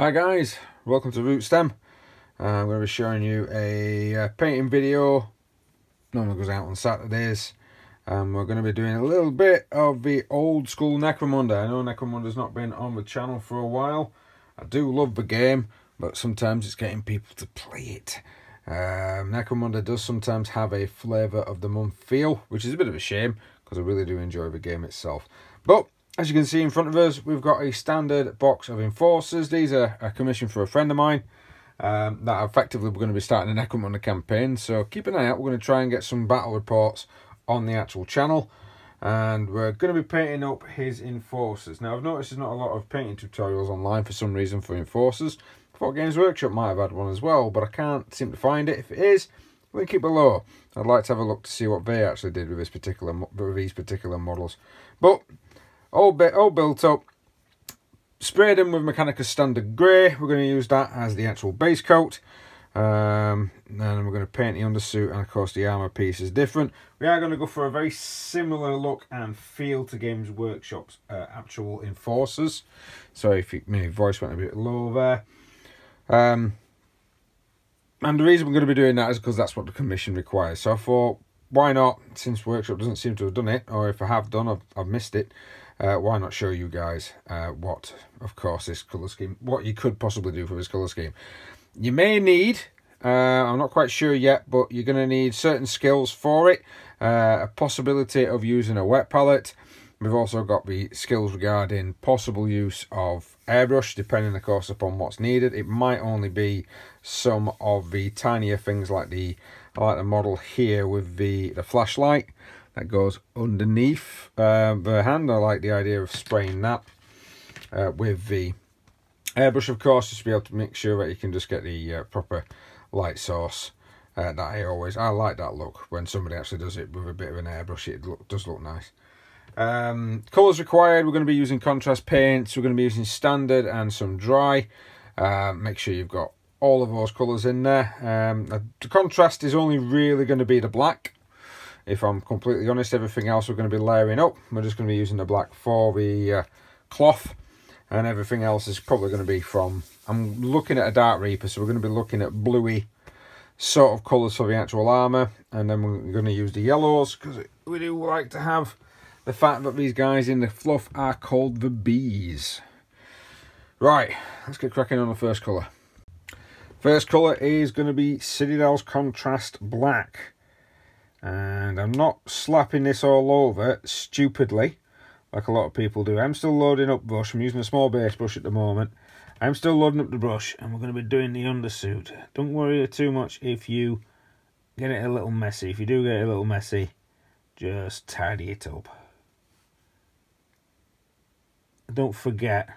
Hi guys, welcome to Rootstem. I'm going to be showing you a painting video. Normally goes out on Saturdays. We're going to be doing a little bit of the old school Necromunda. I know Necromunda's not been on the channel for a while. I do love the game, but sometimes it's getting people to play it. Necromunda does sometimes have a flavour of the month feel, which is a bit of a shame because I really do enjoy the game itself. But as you can see in front of us, we've got a standard box of Enforcers. These are a commission for a friend of mine. That effectively we're going to be starting a Necromunda campaign. So keep an eye out. We're going to try and get some battle reports on the actual channel. And we're going to be painting up his Enforcers. Now I've noticed there's not a lot of painting tutorials online for some reason for Enforcers. I thought Games Workshop might have had one as well, but I can't seem to find it. If it is, link it below. I'd like to have a look to see what they actually did with these particular models. But all built up, sprayed them with Mechanicus Standard Grey. We're going to use that as the actual base coat. And we're going to paint the undersuit, and of course the armour piece is different. We are going to go for a very similar look and feel to Games Workshop's actual Enforcers. So if my voice went a bit low there. And the reason we're going to be doing that is because that's what the commission requires. So I thought, why not, since Workshop doesn't seem to have done it, or if I have done, I've missed it. Why not show you guys what, of course, this colour scheme, what you could possibly do for this colour scheme. You may need, I'm not quite sure yet, but you're going to need certain skills for it. A possibility of using a wet palette. We've also got the skills regarding possible use of airbrush, depending, of course, upon what's needed. It might only be some of the tinier things like the model here with the flashlight that goes underneath the hand. I like the idea of spraying that with the airbrush, of course, just to be able to make sure that you can just get the proper light source. I like that look when somebody actually does it with a bit of an airbrush. It does look nice. Colours required, we're going to be using contrast paints. We're going to be using standard and some dry. Make sure you've got all of those colours in there. The contrast is only really going to be the black. If I'm completely honest, everything else we're going to be layering up. We're just going to be using the black for the cloth, and everything else is probably going to be from, I'm looking at a Dark Reaper, so we're going to be looking at bluey sort of colours for the actual armour, and then we're going to use the yellows, because we do like to have the fact that these guys in the fluff are called the bees. Right, let's get cracking on the first colour. First colour is going to be Citadel's Contrast Black. And I'm not slapping this all over stupidly, like a lot of people do. I'm still loading up brush. I'm using a small base brush at the moment. I'm still loading up the brush, and we're going to be doing the undersuit. Don't worry too much if you get it a little messy. If you do get it a little messy, just tidy it up. Don't forget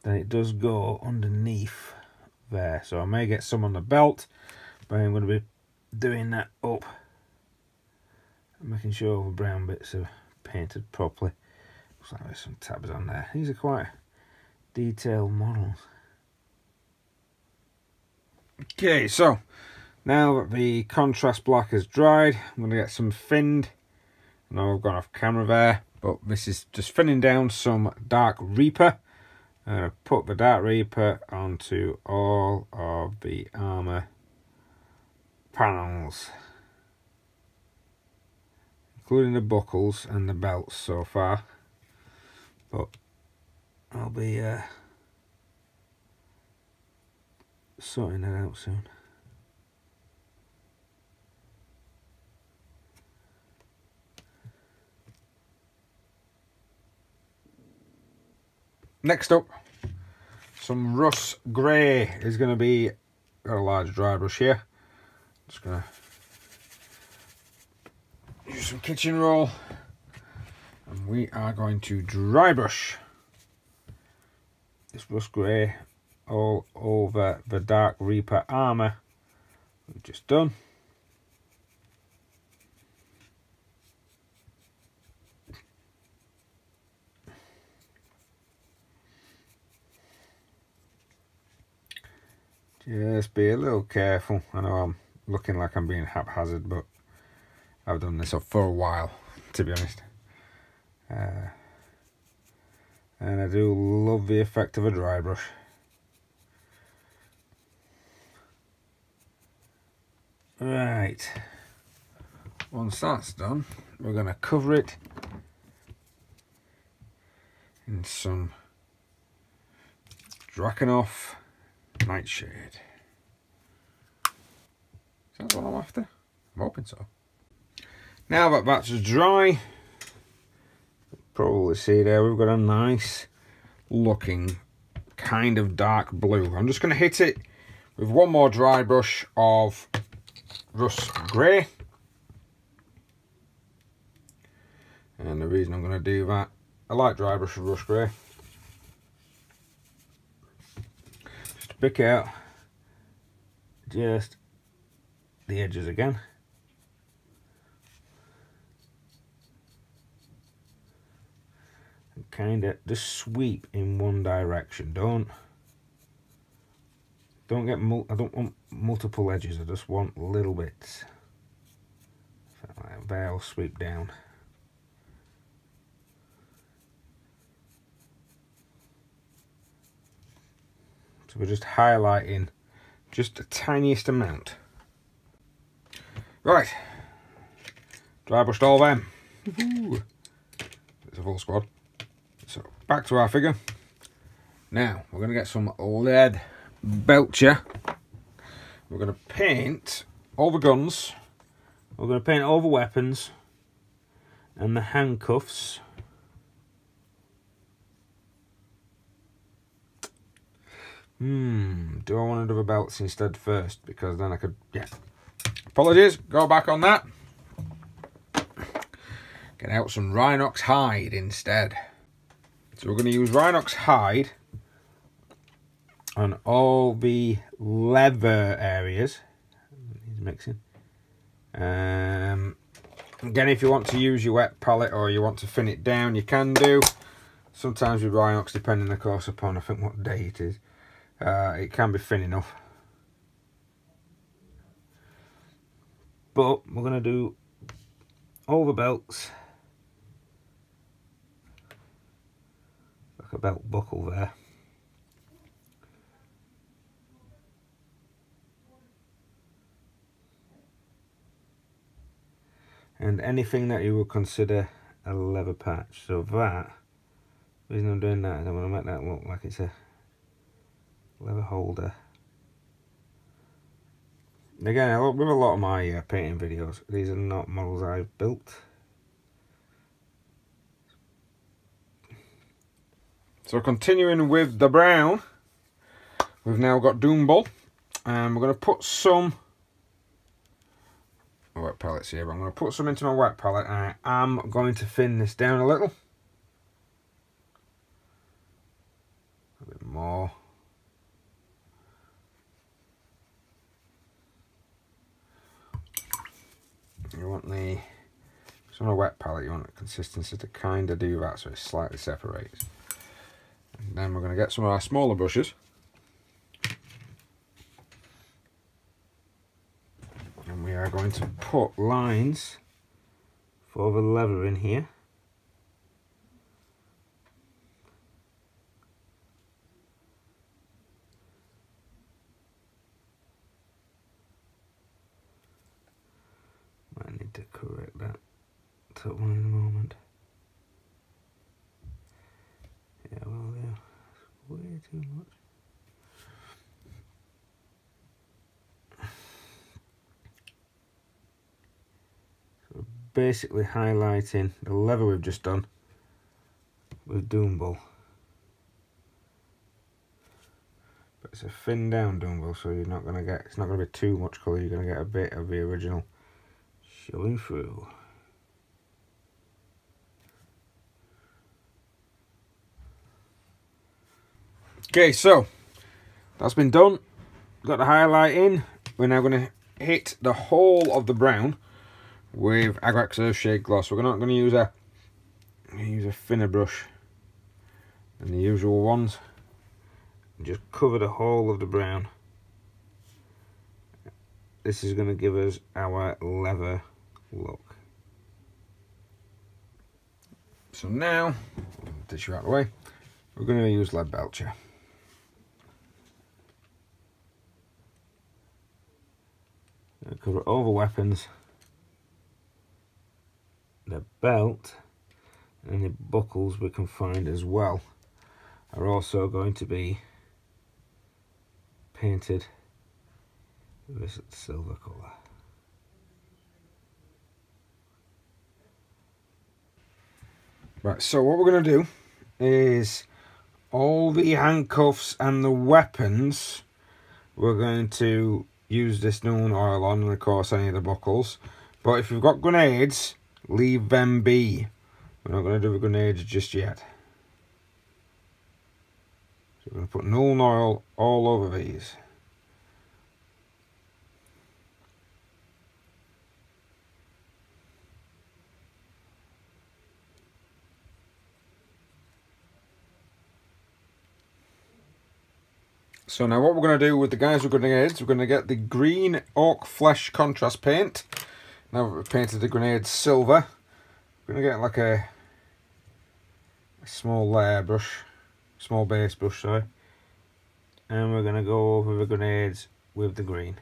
that it does go underneath there. So I may get some on the belt, but I'm going to be doing that up. Making sure all the brown bits are painted properly. Looks like there's some tabs on there. These are quite detailed models. Okay, so now that the contrast black has dried, I'm going to get some thinned. I know I've gone off camera there, but this is just thinning down some Dark Reaper. I'm going to put the Dark Reaper onto all of the armour panels, including the buckles and the belts so far, but I'll be sorting that out soon. Next up, some Russ Gray is going to be, got a large dry brush here, just going to use some kitchen roll, and we are going to dry brush this Russ Gray all over the Dark Reaper armour we've just done. Just be a little careful. I know I'm looking like I'm being haphazard, but I've done this for a while, to be honest. And I do love the effect of a dry brush. Right, once that's done, we're going to cover it in some Drakenhof Nightshade. Is that what I'm after? I'm hoping so. Now that that's dry, probably see there we've got a nice looking kind of dark blue. I'm just going to hit it with one more dry brush of Russ Gray. And the reason I'm going to do that, I like dry brush of Russ Gray. Just to pick out just the edges again. And kind of just sweep in one direction. Don't get I don't want multiple edges. I just want little bits. Like there, I'll sweep down. So we're just highlighting just the tiniest amount. Right, dry brushed all them. It's a full squad. So back to our figure. Now we're going to get some lead belcher. We're going to paint all the guns. We're going to paint all the weapons and the handcuffs. Do I want to do the belts instead first? Because then I could, yeah. Apologies, go back on that. Get out some Rhinox hide instead. So we're going to use Rhinox hide on all the leather areas. He's mixing. Again, if you want to use your wet palette or you want to thin it down, you can do. Sometimes with Rhinox, depending of course upon I think what day it is, it can be thin enough. But we're going to do all the belts. Like a belt buckle there. And anything that you would consider a leather patch. So that, the reason I'm doing that is I'm going to make that look like it's a leather holder. Again, with a lot of my painting videos, these are not models I've built. So continuing with the brown, we've now got Doomball, and we're going to put some wet palettes here, but I'm going to put some into my wet palette, and I am going to thin this down a little. A bit more. You want the, so on a wet palette, you want the consistency to kind of do that so it slightly separates. And then we're going to get some of our smaller brushes. And we are going to put lines for the leather in here. I need to correct that top one in a moment. Yeah, well, yeah, it's way too much. So basically highlighting the leather we've just done with Doomball. But it's a thin down Doomball, so you're not gonna get, it's not gonna be too much colour. You're gonna get a bit of the original showing through. Okay, so that's been done. Got the highlight in. We're now going to hit the whole of the brown with Agrax Earthshade Gloss. We're not going to use a thinner brush than the usual ones. And just cover the whole of the brown. This is going to give us our leather look. So now, tissue out of the way, we're going to use lead belcher. cover all the weapons, the belt, and any buckles we can find as well are also going to be painted with this silver colour. Right, so what we're going to do is all the handcuffs and the weapons we're going to use this known oil on, and of course any of the buckles. But if you've got grenades, leave them be. We're not going to do the grenades just yet. So we're going to put known oil all over these. So now what we're going to do with the guys with grenades, we're going to get the green oak flesh contrast paint. Now that we've painted the grenades silver, we're going to get like a small layer brush, small base brush, sorry. And we're going to go over the grenades with the green.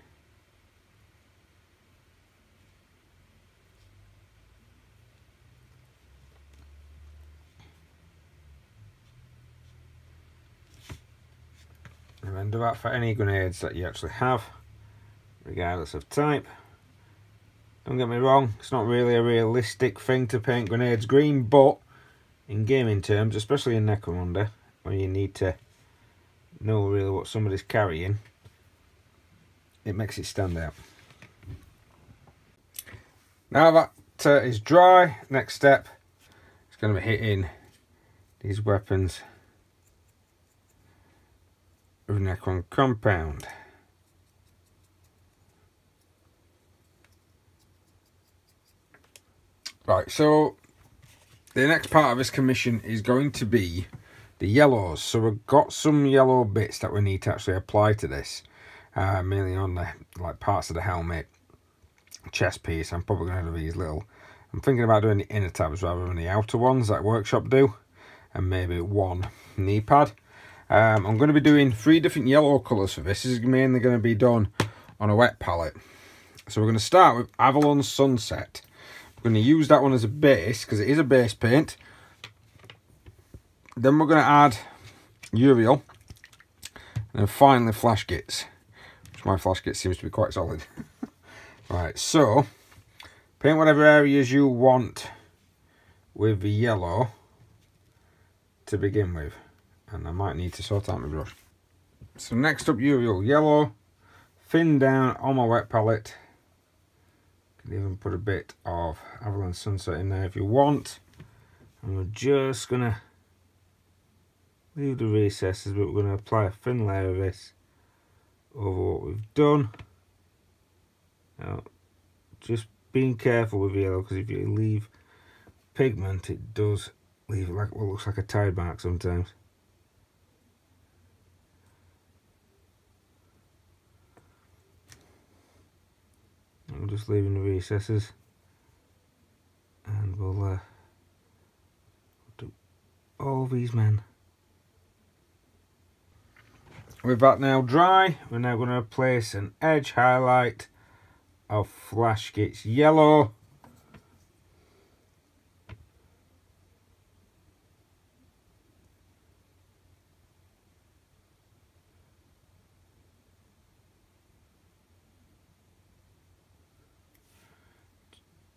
And then do that for any grenades that you actually have, regardless of type. Don't get me wrong, it's not really a realistic thing to paint grenades green, but in gaming terms, especially in Necromunda, when you need to know really what somebody's carrying, it makes it stand out. Now that is dry, next step is going to be hitting these weapons with Necron compound. Right, so the next part of this commission is going to be the yellows. So we've got some yellow bits that we need to actually apply to this, mainly on the parts of the helmet, chest piece. I'm probably going to do these little. I'm thinking about doing the inner tabs rather than the outer ones that Workshop do, and maybe one knee pad. I'm going to be doing 3 different yellow colours for this. This is mainly going to be done on a wet palette. So we're going to start with Avalon Sunset. We're going to use that one as a base because it is a base paint. Then we're going to add Uriel, and then finally Flash Kits, which my Flash Kit seems to be quite solid. Right, so paint whatever areas you want with the yellow to begin with. And I might need to sort out my brush. So next up, Uriel yellow, thin down on my wet palette. Can even put a bit of Avalon Sunset in there if you want. And we're just gonna leave the recesses, but we're gonna apply a thin layer of this over what we've done. Now, just being careful with yellow, because if you leave pigment, it does leave like what looks like a tide mark sometimes. I'm just leaving the recesses, and we'll do all these men. With that now dry, we're now going to place an edge highlight of Flash Kits yellow.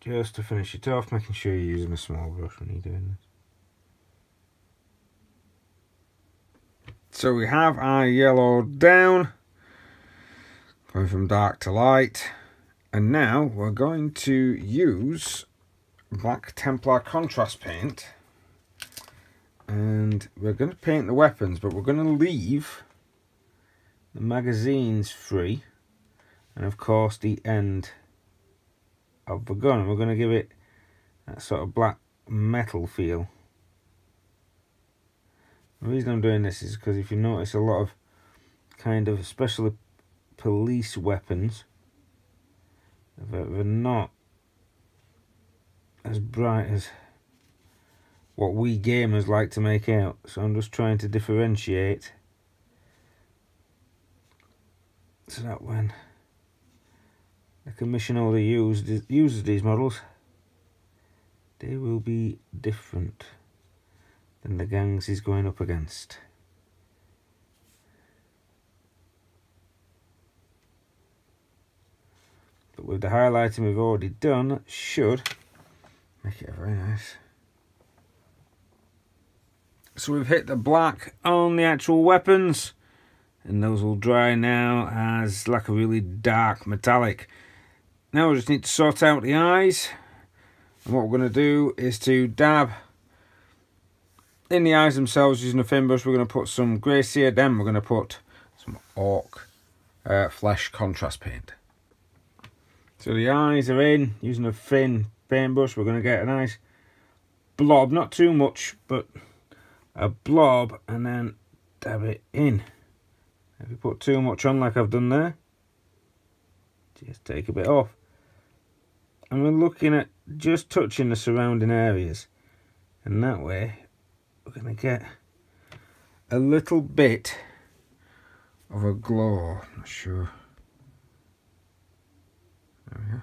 Just to finish it off, making sure you're using a small brush when you're doing this. So we have our yellow down, going from dark to light, and now we're going to use black Templar contrast paint, and we're going to paint the weapons, but we're going to leave the magazines free, and of course the end of the gun. We're going to give it that sort of black metal feel. The reason I'm doing this is because if you notice, a lot of kind of especially police weapons, they're not as bright as what we gamers like to make out. So I'm just trying to differentiate so that when the commission holder uses these models, they will be different than the gangs he's going up against. But with the highlighting we've already done, that should make it very nice. So we've hit the black on the actual weapons, and those will dry now as like a really dark metallic. Now we just need to sort out the eyes, and what we're going to do is to dab in the eyes themselves using a thin brush. We're going to put some grey sear, then we're going to put some orc flesh contrast paint. So the eyes are in, using a thin paintbrush. We're going to get a nice blob, not too much, but a blob, and then dab it in. If you put too much on like I've done there, just take a bit off. And we're looking at just touching the surrounding areas, and that way we're going to get a little bit of a glow. I'm not sure. There we go.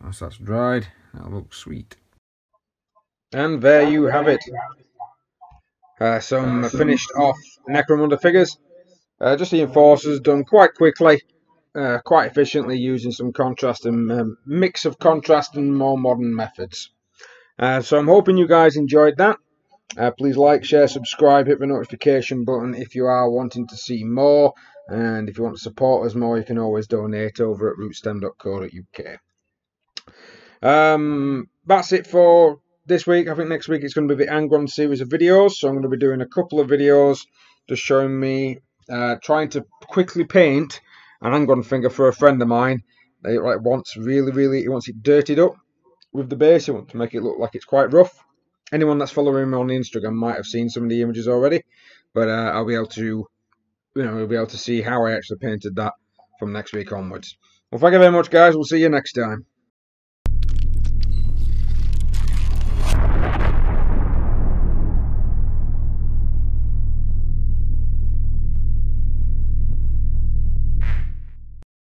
Once that's dried, that'll look sweet. And there you have it. Some finished off Necromunda figures. Just the Enforcers done quite quickly, quite efficiently, using some contrast and mix of contrast and more modern methods. So I'm hoping you guys enjoyed that. Please like, share, subscribe, hit the notification button if you are wanting to see more. And if you want to support us more, you can always donate over at rootstem.co.uk. That's it for this week. I think next week it's going to be the Angron series of videos. So I'm going to be doing a couple of videos just showing me trying to quickly paint an Angron finger for a friend of mine. He wants he wants it dirtied up with the base. He wants to make it look like it's quite rough. Anyone that's following me on Instagram might have seen some of the images already, but I'll be able to, we'll be able to see how I actually painted that from next week onwards. Well, thank you very much, guys. We'll see you next time.